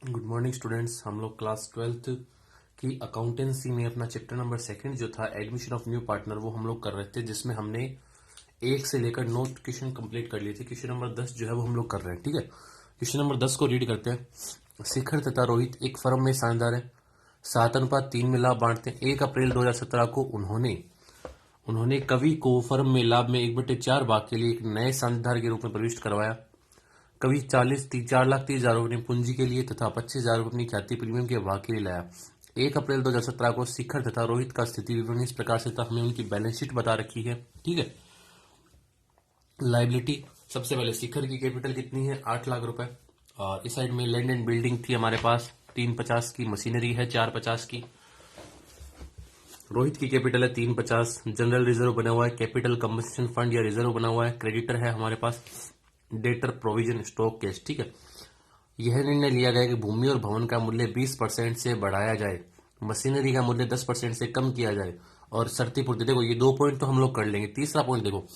Good morning students. हम लोग class 12th की अकाउंटेंसी में अपना चैप्टर नंबर सेकंड जो था एडमिशन ऑफ न्यू पार्टनर वो हम लोग कर रहे थे, जिसमें हमने 1 से लेकर 9 क्वेश्चन कंप्लीट कर लिए थे। क्वेश्चन नंबर 10 जो है वो हम लोग कर रहे हैं। ठीक है, क्वेश्चन नंबर 10 को रीड करते हैं। शिखर तथा रोहित एक फर्म में साझेदार है, 7:3 में लाभ बांटते हैं। 1 अप्रैल 2017 को उन्होंने कवि को फर्म में लाभ में 1/4 भाग के लिए एक नए साझेदार के रूप में प्रविष्ट करवाया। कभी 4,30,30,000 रुपये अपनी पूंजी के लिए तथा 25,000 रुपये अपनी ख्याति प्रीमियम के भाग के लिए लाया। 1 अप्रैल 2017 को शिखर तथा रोहित का स्थिति विवरण इस प्रकार से था। हमें उनकी बैलेंस शीट बता रखी है। ठीक है, लाइबिलिटी सबसे पहले शिखर की कैपिटल कितनी है, 8 लाख रुपए। और इस साइड में लैंड एंड बिल्डिंग थी हमारे पास 350 की, मशीनरी है 450 की। रोहित की कैपिटल है 350। जनरल रिजर्व बना हुआ है, कैपिटल कंपनसेशन फंड या रिजर्व बना हुआ है। क्रेडिटर है हमारे पास डेटर प्रोविजन स्टॉक कैश। ठीक है, यह निर्णय लिया गया कि भूमि और भवन का मूल्य 20% से बढ़ाया जाए, मशीनरी का मूल्य 10% से कम किया जाए और शर्ती पूर्ति। देखो ये 2 पॉइंट तो हम लोग कर लेंगे। तीसरा पॉइंट देखो,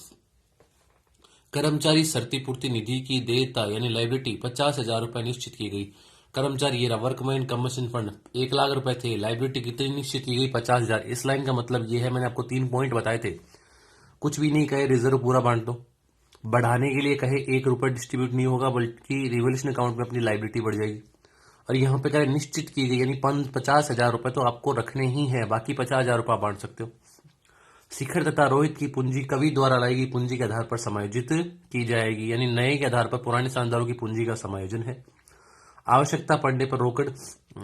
कर्मचारी शर्ती पूर्ति निधि की देयता यानी लाइबिलिटी 50,000 रुपए निश्चित की गई। कर्मचारी ये वर्कमैन कमीशन फंड 1 लाख रुपए थे, लाइबिलिटी कितनी निश्चित की गई, 50,000। इस लाइन का मतलब ये है, मैंने आपको 3 पॉइंट बताए थे। कुछ भी नहीं कहे रिजर्व पूरा बांट दो, बढ़ाने के लिए कहे 1 रुपए डिस्ट्रीब्यूट नहीं होगा बल्कि रिवोल्यूशन अकाउंट में अपनी लाइबिलिटी बढ़ जाएगी। और यहाँ पे कहे निश्चित की गई यानी 50,000 रुपए तो आपको रखने ही है, बाकी 50,000 रुपए बांट सकते हो। शिखर तथा रोहित की पूंजी कवि द्वारा लाई गई पूंजी के आधार पर समायोजित की जाएगी, यानी नए के आधार पर पुराने साझेदारों की पूंजी का समायोजन है। आवश्यकता पड़ने पर रोकड़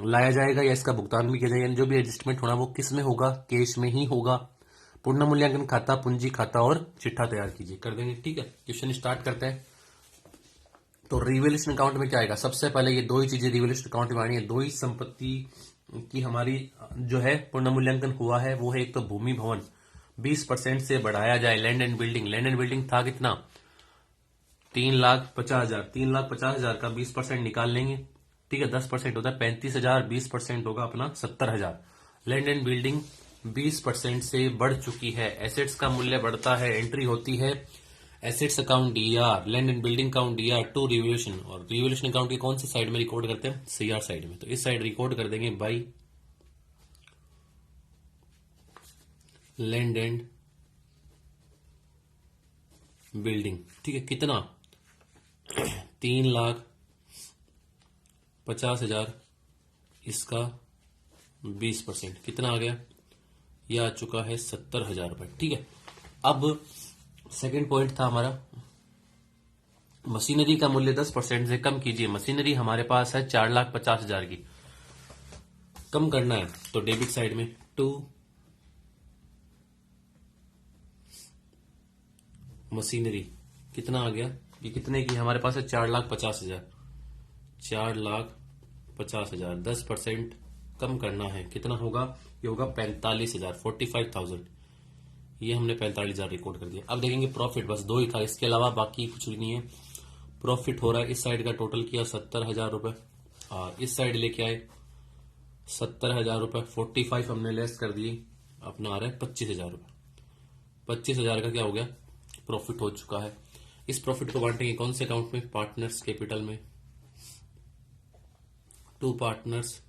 लाया जाएगा या इसका भुगतान भी किया जाएगा, यानी जो भी एडजस्टमेंट होना वो किस में होगा, कैश में ही होगा। पूर्ण मूल्यांकन खाता, पूंजी खाता और चिट्ठा तैयार कीजिए, कर देंगे। ठीक है, क्वेश्चन स्टार्ट करते हैं। तो रिवोल्यूशन अकाउंट में क्या आएगा, सबसे पहले ये 2 ही चीजें रिवोल्यूशन अकाउंट में आनी है। 2 ही संपत्ति की हमारी जो है पूर्ण मूल्यांकन हुआ है, वो है एक तो भूमि भवन 20% से बढ़ाया जाए। Land and building, land and building था कितना, 3,50,000। 3,50,000 का 20% निकाल लेंगे। ठीक है, 10% होता है 35,000, 20% होगा अपना 70,000। लैंड एंड बिल्डिंग 20% से बढ़ चुकी है। एसेट्स का मूल्य बढ़ता है, एंट्री होती है assets account DR, land and building account DR to revolution. और रिवोल्यूशन अकाउंट की कौन सी साइड में रिकॉर्ड करते हैं, सीआर साइड में। तो इस साइड रिकॉर्ड कर देंगे बाई लैंड एंड बिल्डिंग। ठीक है, कितना 3,50,000, इसका 20% कितना आ गया, यह आ चुका है 70,000 रुपए। ठीक है, अब सेकंड पॉइंट था हमारा मशीनरी का मूल्य 10% से कम कीजिए। मशीनरी हमारे पास है 4,50,000 की, कम करना है तो डेबिट साइड में 2 मशीनरी कितना आ गया, ये कितने की हमारे पास है 4,50,000। 4,50,000 10% कम करना है, कितना होगा, ये होगा 45,000, 45,000। ये हमने 45,000 रिकॉर्ड कर दिया। अब देखेंगे प्रॉफिट, बस 2 ही था, इसके अलावा बाकी कुछ भी नहीं है। प्रॉफिट हो रहा है, इस साइड का टोटल किया 70,000 रुपए और इस साइड लेके आए 70,000 रुपए। 45 हमने लेस कर दिए, अपना आ रहा है 25,000 रुपए। 25,000 का क्या हो गया, प्रॉफिट हो चुका है। इस प्रॉफिट को बांटेंगे कौन से अकाउंट में, पार्टनर्स कैपिटल में। 2 पार्टनर्स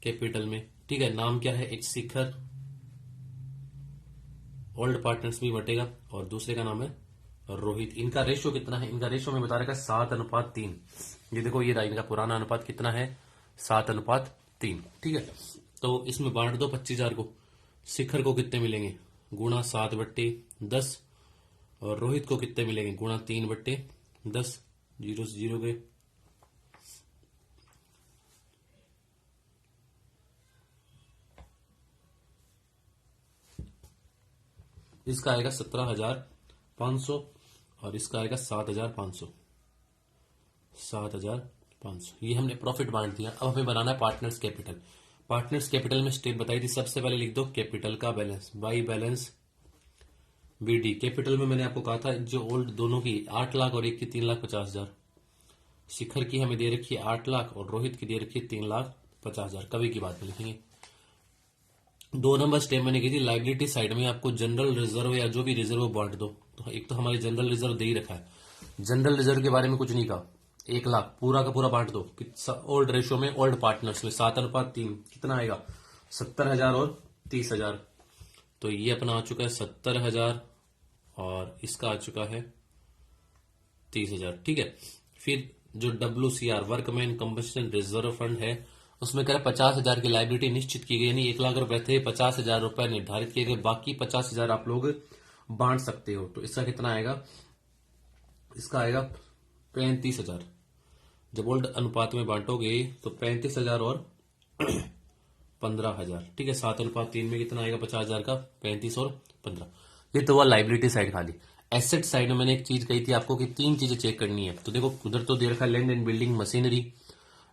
कैपिटल में। ठीक है, नाम क्या है, एक शिखर, ओल्ड पार्टनर्स भी बटेगा और दूसरे का नाम है रोहित। इनका रेशो कितना है, इनका रेशो में बता रखा है 7:3। ये देखो ये रहा इनका पुराना अनुपात कितना है, 7:3। ठीक है, तो इसमें बांट दो 25,000 को। शिखर को कितने मिलेंगे, गुणा 7/10 और रोहित को कितने मिलेंगे, गुणा 3/10। जीरो से जीरो गए, इसका आएगा 17,500 और इसका आएगा 7,500। 7,500 ये हमने प्रॉफिट बांट दिया। अब हमें बनाना है पार्टनर्स कैपिटल। पार्टनर्स कैपिटल में स्टेप बताई थी, सबसे पहले लिख दो कैपिटल का balance by balance BD. Capital में मैंने आपको कहा था जो ओल्ड दोनों की 8 लाख और एक की 3,50,000। शिखर की हमें दे रखी है 8 लाख और रोहित की दे रखी है 3,50,000। कवि की बात में लिखेंगे। 2 नंबर स्टेप मैंने की थी लाइबिलिटी साइड में, आपको जनरल रिजर्व या जो भी रिजर्व बांट दो। तो एक तो हमारी जनरल रिजर्व दे ही रखा है, जनरल रिजर्व के बारे में कुछ नहीं कहा, 1 लाख पूरा का पूरा बांट दो, ओल्ड रेशियो में, ओल्ड पार्टनर्स में 7:3 कितना आएगा? 70,000 और 30,000। तो ये अपना आ चुका है 70,000 और इसका आ चुका है 30,000। ठीक है। फिर जो WCR workman compensation reserve fund है उसमें कह रहा 50,000 की लाइबिलिटी निश्चित की गई, यानी 1 लाख रुपए थे, 50,000 रुपए निर्धारित किए गए, बाकी 50,000 आप लोग बांट सकते हो। तो इसका कितना आएगा? इसका आएगा 35,000। जब ओल्ड अनुपात में बांटोगे तो 35,000 और 15,000। ठीक है। 7:3 में कितना आएगा 50,000 का? 35 और 15। ये तो हुआ लाइबिलिटी साइड खाली। एसेट साइड में मैंने एक चीज कही थी आपको कि 3 चीजें चेक करनी है। तो देखो उधर तो दे रखा है land and building, machinery,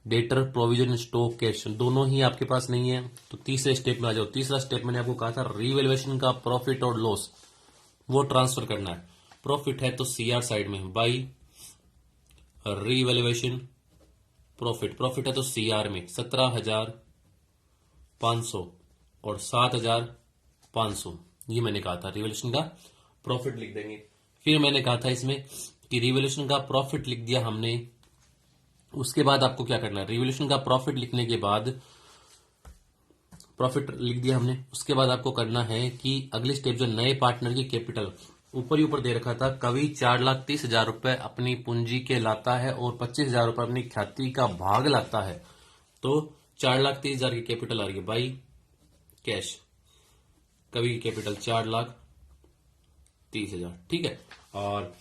debtor, provision, stock, cash, दोनों ही आपके पास नहीं है। तो तीसरे स्टेप में आ जाओ। तीसरा स्टेप मैंने आपको कहा था रीवैल्यूएशन का प्रॉफिट और लॉस वो ट्रांसफर करना है। प्रॉफिट है तो CR साइड में बाई रीवैल्यूएशन प्रॉफिट, प्रॉफिट है तो CR में 17,500 और 7,500, ये मैंने कहा था रिवॉल्यूशन का प्रॉफिट लिख देंगे। फिर मैंने कहा था इसमें कि रिवॉल्यूशन का प्रॉफिट लिख दिया हमने, उसके बाद आपको क्या करना है? रिवॉल्यूशन का प्रॉफिट लिखने के बाद, प्रॉफिट लिख दिया हमने, उसके बाद आपको करना है कि अगली स्टेप जो नए पार्टनर की कैपिटल, ऊपर ही ऊपर दे रखा था कवि 4,30,000 रुपए अपनी पूंजी के लाता है और 25,000 रुपए अपनी ख्याति का भाग लाता है। तो 4,30,000 की कैपिटल आ रही है बाई कैश, कवि की कैपिटल 4,30,000। ठीक है। और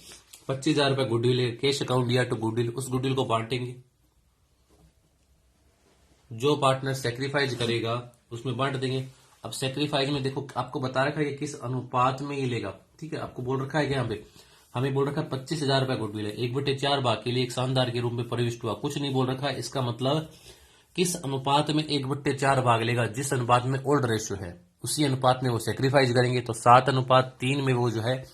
25,000 रुपए गुडविल है, कैश अकाउंट दिया तो गुडविल, उस गुडविल को बांटेंगे। जो पार्टनर सेक्रीफाइस करेगा उसमें बांट देंगे। अब सेक्रीफाइस में देखो आपको बता रखा है कि किस अनुपात में ये लेगा। ठीक है। आपको बोल रखा है कि यहाँ पे हमें बोल रखा है 25,000 रुपए गुडविल है, 1/4 भाग के लिए एक शानदार के रूप में प्रविष्ट हुआ, कुछ नहीं बोल रखा है। इसका मतलब किस अनुपात में 1/4 भाग लेगा, जिस अनुपात में ओल्ड रेशियो है उसी अनुपात में वो सेक्रीफाइस करेंगे। तो 7:3 में वो जो है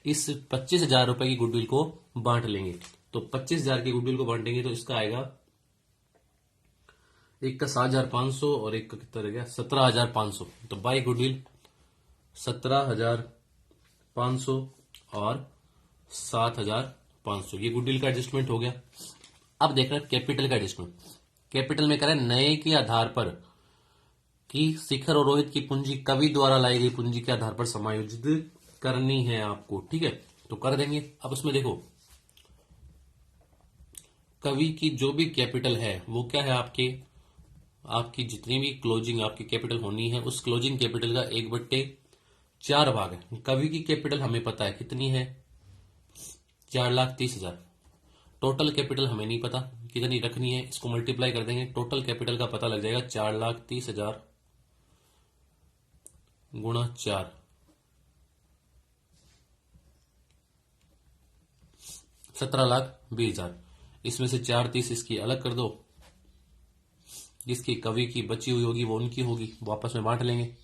इस 25,000 रुपए की गुडविल को बांट लेंगे। तो 25,000 की गुडविल को बांटेंगे तो इसका आएगा, एक का 7,500 और एक का कितना रह गया 17,500। तो बाई गुडविल 17,500 और 7,500, ये गुडविल का एडजस्टमेंट हो गया। अब देख रहे हैं कैपिटल का एडजस्टमेंट। कैपिटल में करें नए के आधार पर कि शिखर और रोहित की पूंजी कवि द्वारा लाई गई पूंजी के आधार पर समायोजित करनी है आपको। ठीक है। तो कर देंगे। अब उसमें देखो कवि की जो भी कैपिटल है वो क्या है, आपकी जितनी भी क्लोजिंग आपकी कैपिटल होनी है उस क्लोजिंग कैपिटल का 1/4 भाग है। कवि की कैपिटल हमें पता है कितनी है, 4,30,000। टोटल कैपिटल हमें नहीं पता कितनी रखनी है, इसको मल्टीप्लाई कर देंगे, टोटल कैपिटल का पता लग जाएगा 4,30,000 गुणा 4, 17,20,000। इसमें से 4,30 इसकी अलग कर दो, जिसकी कवि की बची हुई होगी वो उनकी होगी, वो आपस में बांट लेंगे।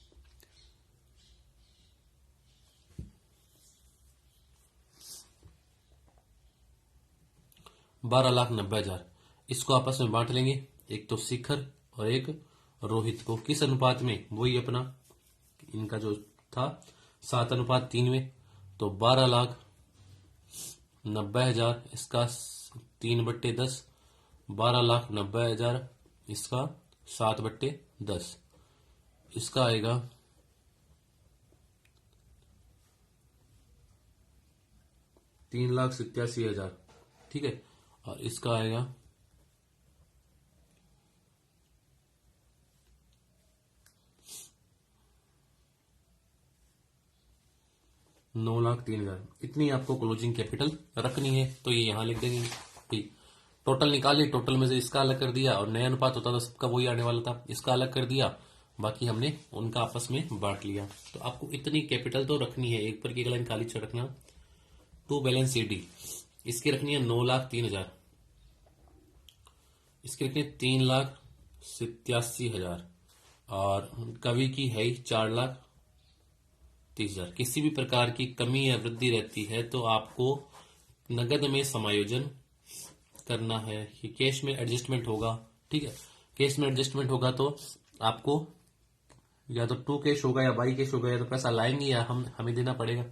$12,90,000 इसको आपस में बांट लेंगे, एक तो शिखर और एक रोहित को। किस अनुपात में? वही अपना इनका जो था 7:3 में। तो 12,90,000 इसका 3/10, 12,90,000 इसका 7/10, इसका आएगा 3,87,000। ठीक है। और इसका आएगा 9,03,000। इतनी आपको क्लोजिंग कैपिटल रखनी है। तो ये यहां लिख देंगे। ठीक। टोटल निकाली, टोटल में से इसका अलग कर दिया और नया अनुपात होता था सबका वही आने वाला था, इसका अलग कर दिया, बाकी हमने उनका आपस में बांट लिया। तो आपको इतनी कैपिटल तो रखनी है। एक पर की लाइन खाली छोड़ रखना। टू बैलेंस CD इसकी रखनी है 9,03,000, इसकी रखनी है 3,87,000 और कवि की है 4,30,000। किसी भी प्रकार की कमी या वृद्धि रहती है तो आपको नगद में समायोजन करना है कि कैश में एडजस्टमेंट होगा। ठीक है। कैश में एडजस्टमेंट होगा तो आपको या तो टू कैश होगा या बाई कैश होगा, या तो पैसा लाएंगे या हमें देना पड़ेगा।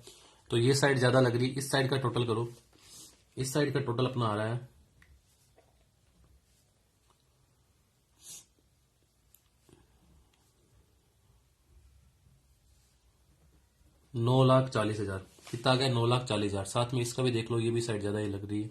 तो ये साइड ज्यादा लग रही है, इस साइड का टोटल करो। इस साइड का टोटल अपना आ रहा है 9,40,000 कितना आ गया? 9,40,000। साथ में इसका भी देख लो, ये भी साइड ज्यादा ही लग रही है।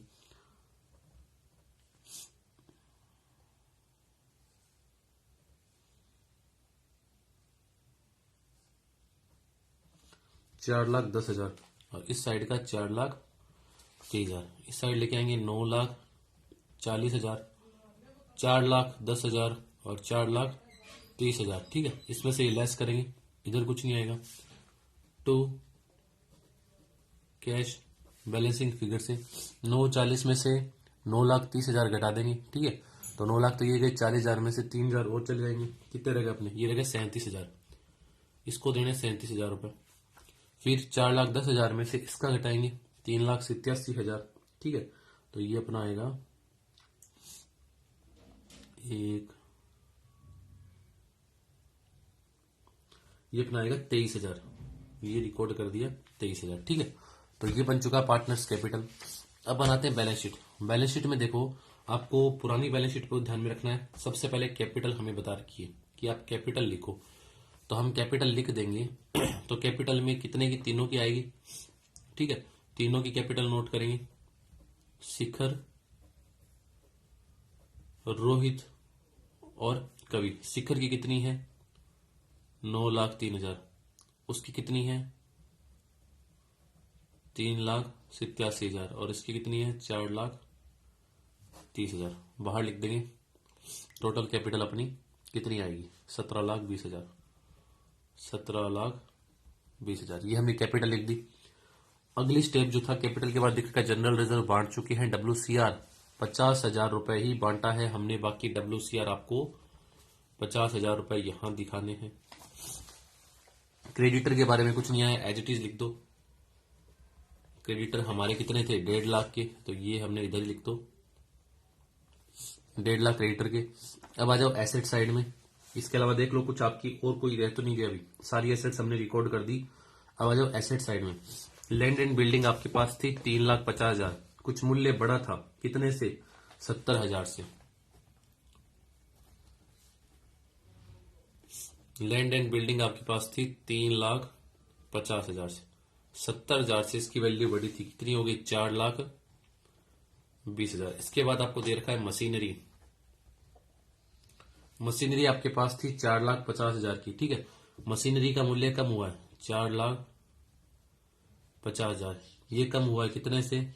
चार लाख दस हजार और इस साइड का 4,30,000। इस साइड लेके आएंगे 9,40,000, 4,10,000 और 4,30,000। ठीक है, इसमें से ये लेस करेंगे, इधर कुछ नहीं आएगा। टू कैश बैलेंसिंग फिगर से 9,40 में से 9,30,000 घटा देंगे। ठीक है, तो 9 लाख तो ये गए, 40,000 में से 3,000 और चले जाएंगे। कितने रह गए अपने? ये रह गए 37,000। इसको देने 37,000 रुपए। फिर 4,10,000 में से इसका घटाएंगे 3,87,000। ठीक है, तो ये अपना आएगा ये अपना आएगा 23,000। ये रिकॉर्ड कर दिया 23,000। ठीक है, तो ये बन चुका पार्टनर्स कैपिटल। अब बनाते हैं बैलेंस शीट। बैलेंस शीट में देखो, आपको पुरानी बैलेंस शीट को ध्यान में रखना है। सबसे पहले कैपिटल हमें बता रखी है कि आप कैपिटल लिखो, तो हम कैपिटल लिख देंगे। तो कैपिटल में कितने की? तीनों की आएगी। ठीक है, तीनों की कैपिटल नोट करेंगे। शिखर, रोहित और कवि। शिखर की कितनी है? 9,03,000। उसकी कितनी है? 3,87,000। और इसकी कितनी है? 4,30,000। बाहर लिख देंगे। टोटल कैपिटल अपनी कितनी आएगी? 17,20,000। 17,20,000 ये हमने कैपिटल लिख दी। अगली स्टेप जो था, कैपिटल के बाद दिखेगा जनरल रिजर्व बांट चुके हैं। WCR 50,000 रुपए ही बांटा है हमने, बाकी WCR आपको 50,000 रुपए यहां दिखाने हैं। क्रेडिटर के बारे में कुछ नहीं आया, एज इट इज लिख दो। क्रेडिटर हमारे कितने थे? 1.5 लाख के, तो ये हमने इधर ही लिख दो, 1.5 लाख क्रेडिटर के। अब आ जाओ एसेट साइड में। इसके अलावा देख लो कुछ आपकी और कोई रह तो नहीं गया? अभी सारी एसेट्स हमने रिकॉर्ड कर दी। अब आ जाओ एसेट साइड में। लैंड एंड बिल्डिंग आपके पास थी 3,50,000। कुछ मूल्य बढ़ा था, कितने से? 70,000 से। लैंड एंड बिल्डिंग आपके पास थी 3,50,000 से। 70,000 से इसकी वैल्यू बढ़ी थी, कितनी हो गई? 4,20,000। इसके बाद आपको दे रखा है मशीनरी। मशीनरी आपके पास थी 4,50,000 की। ठीक है, मशीनरी का मूल्य कम हुआ है 4,50,000। ये कम हुआ है कितने से?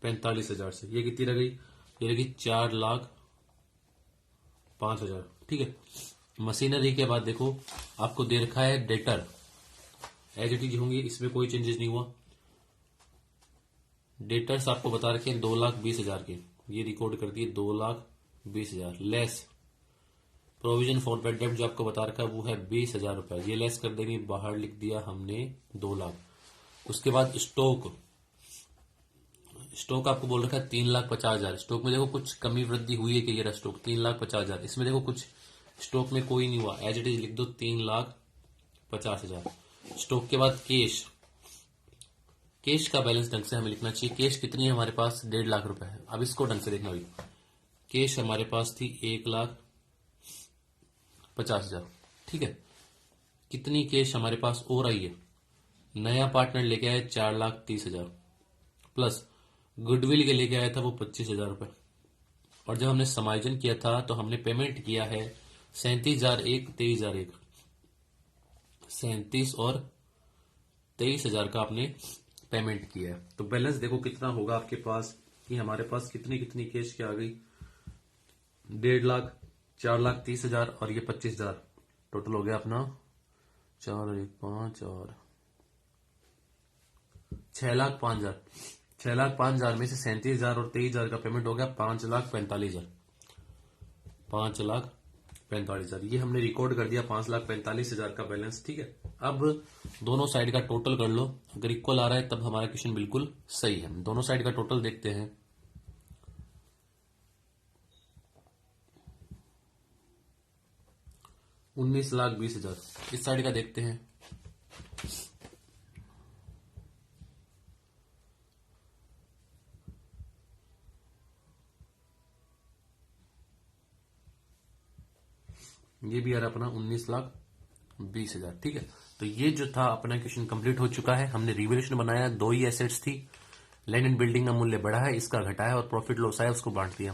45,000 से। ये कितनी रह गई? ये रह गई 4,05,000। ठीक है, मशीनरी के बाद देखो आपको दे रखा है डेटर। एज इट इज होंगे, इसमें कोई चेंजेस नहीं हुआ। डेटर्स आपको बता रखे हैं 2,20,000 के, ये रिकॉर्ड कर दिए 2,20,000। लेस प्रोविजन फॉर बैड डेब्ट जो आपको बता रखा है वो है 20,000 रुपए, ये लेस कर देंगे। बाहर लिख दिया हमने 2 लाख। उसके बाद स्टॉक। स्टॉक आपको बोल रखा है 3,50,000। स्टॉक में देखो कुछ कमी वृद्धि हुई है कि ये रहा स्टॉक 3,50,000। इसमें देखो कुछ स्टॉक में कोई नहीं हुआ, एज इट इज लिख दो 3,50,000। स्टॉक के बाद कैश। कैश का बैलेंस ढंग से हमें लिखना चाहिए। कैश कितनी है हमारे पास? 1.5 लाख रुपए है। अब इसको ढंग से देखना भाई। कैश हमारे पास थी 1,50,000। ठीक है, कितनी कैश हमारे पास और आई है? नया पार्टनर लेके आया 4,30,000 प्लस गुडविल के लेके आया था वो 25,000 रुपए। और जब हमने समायोजन किया था तो हमने पेमेंट किया है 37,001, 23,001। 37 और 23,000 का आपने पेमेंट किया है। तो बैलेंस देखो कितना होगा आपके पास, कि हमारे पास कितनी कितनी कैश क्या आ गई? 1.5 लाख, 4,30,000 और ये 25,000। टोटल हो गया अपना 4,1,5 और 6,05,000। 6,05,000 में से 37,000 और 23,000 का पेमेंट हो गया 5,45,000। 5,45,000 ये हमने रिकॉर्ड कर दिया 5,45,000 का बैलेंस। ठीक है, अब दोनों साइड का टोटल कर लो। अगर इक्वल आ रहा है तब हमारा क्वेश्चन बिल्कुल सही है। दोनों साइड का टोटल देखते हैं। 19,20,000। इस साइड का देखते हैं। ये भी आ रहा अपना 19,20,000। ठीक है, तो ये जो था अपना क्वेश्चन कंप्लीट हो चुका है। हमने रिवैल्यूएशन बनाया, 2 ही एसेट्स थी। लैंड एंड बिल्डिंग का मूल्य बढ़ा है, इसका घटा है, और प्रॉफिट लॉस है उसको बांट दिया।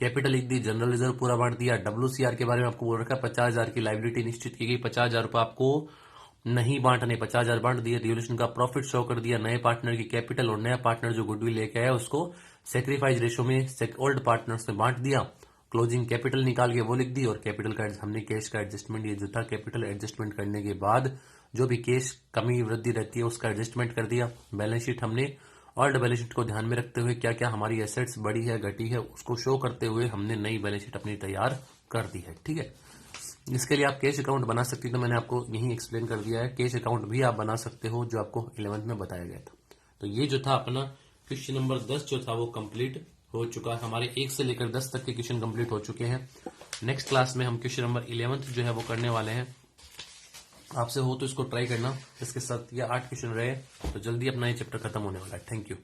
कैपिटल लिख दी, जनरल रिजर्व पूरा बांट दिया। WCR के बारे में आपको बोल रखा है 50,000 की लाइबिलिटी निश्चित की गई, 50,000 रुपये आपको नहीं बांटने, 50,000 बांट दिए। रिवोल्यूशन का प्रॉफिट शो कर दिया, नए पार्टनर की कैपिटल और नया पार्टनर जो गुडविल लेके आया उसको सेक्रीफाइस रेशो में ओल्ड पार्टनर्स में बांट दिया। क्लोजिंग कैपिटल निकाल के वो लिख दी, और कैपिटल का हमने कैश का एडजस्टमेंट, ये जो था कैपिटल एडजस्टमेंट करने के बाद जो भी कैश कमी वृद्धि रहती है उसका एडजस्टमेंट कर दिया। बैलेंस शीट हमने ओल्ड बैलेंस शीट को ध्यान में रखते हुए क्या क्या हमारी एसेट्स बढ़ी है घटी है उसको शो करते हुए हमने नई बैलेंस शीट अपनी तैयार कर दी है। ठीक है, इसके लिए आप कैश अकाउंट बना सकते हो, तो मैंने आपको यही एक्सप्लेन कर दिया है। कैश अकाउंट भी आप बना सकते हो जो आपको 11th में बताया गया था। तो ये जो था अपना क्वेश्चन नंबर 10 जो था वो कंप्लीट हो चुका है। हमारे 1 से लेकर 10 तक के क्वेश्चन कंप्लीट हो चुके हैं। नेक्स्ट क्लास में हम क्वेश्चन नंबर 11th जो है वो करने वाले हैं। आपसे हो तो इसको ट्राई करना। इसके साथ ये 8 क्वेश्चन रहे, तो जल्दी अपना ये चैप्टर खत्म होने वाला है। Thank you.